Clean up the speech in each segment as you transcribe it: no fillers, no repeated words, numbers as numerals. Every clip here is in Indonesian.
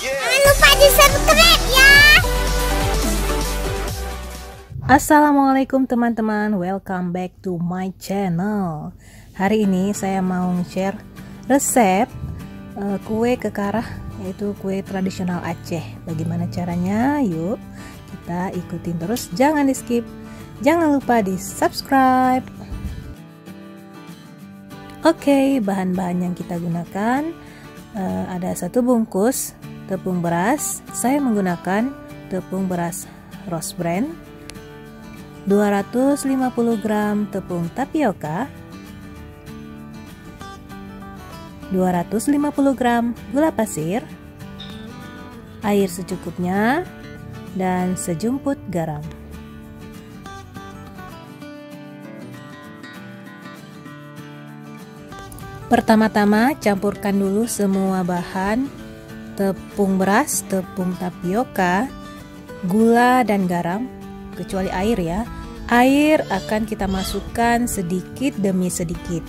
Jangan lupa di subscribe ya. Assalamualaikum teman-teman, welcome back to my channel. Hari ini saya mau share resep kue kekarah, yaitu kue tradisional Aceh. Bagaimana caranya? Yuk kita ikutin terus, jangan di skip, jangan lupa di subscribe. Oke, bahan-bahan yang kita gunakan ada 1 bungkus tepung beras. Saya menggunakan tepung beras Rose Brand, 250 gram tepung tapioka, 250 gram gula pasir, air secukupnya, dan sejumput garam. Pertama-tama campurkan dulu semua bahan, tepung beras, tepung tapioka, gula dan garam, kecuali air ya. Air akan kita masukkan sedikit demi sedikit.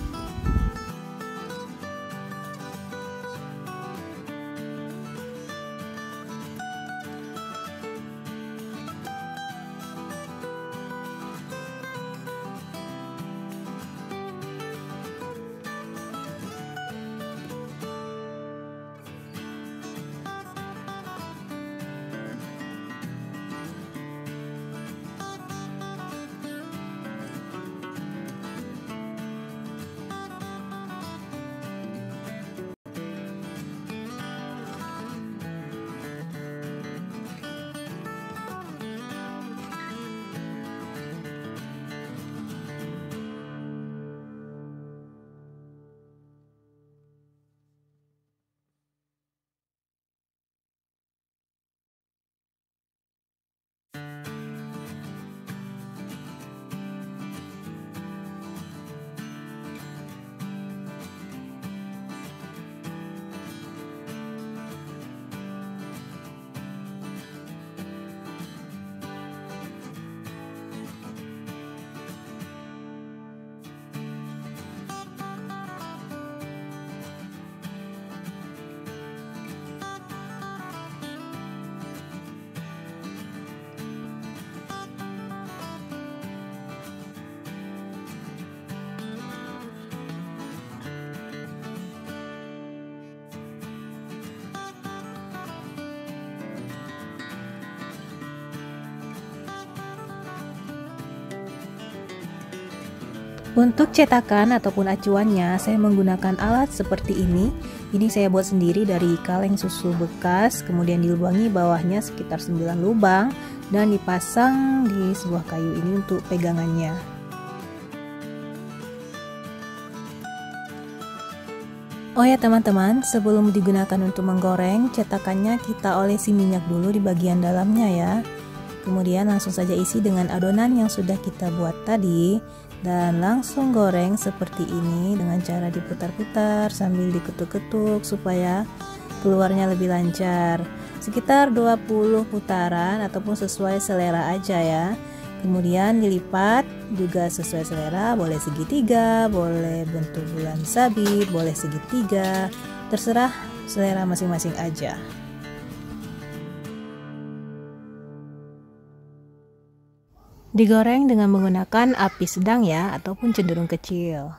Untuk cetakan ataupun acuannya, saya menggunakan alat seperti ini. Ini saya buat sendiri dari kaleng susu bekas, kemudian dilubangi bawahnya sekitar 9 lubang dan dipasang di sebuah kayu ini untuk pegangannya. Oh ya teman-teman, sebelum digunakan untuk menggoreng, cetakannya kita olesi minyak dulu di bagian dalamnya ya. Kemudian langsung saja isi dengan adonan yang sudah kita buat tadi dan langsung goreng seperti ini dengan cara diputar-putar sambil diketuk-ketuk supaya keluarnya lebih lancar. Sekitar 20 putaran ataupun sesuai selera aja ya. Kemudian dilipat juga sesuai selera, boleh segitiga, boleh bentuk bulan sabit, boleh segitiga, terserah selera masing-masing aja. Digoreng dengan menggunakan api sedang ya, ataupun cenderung kecil.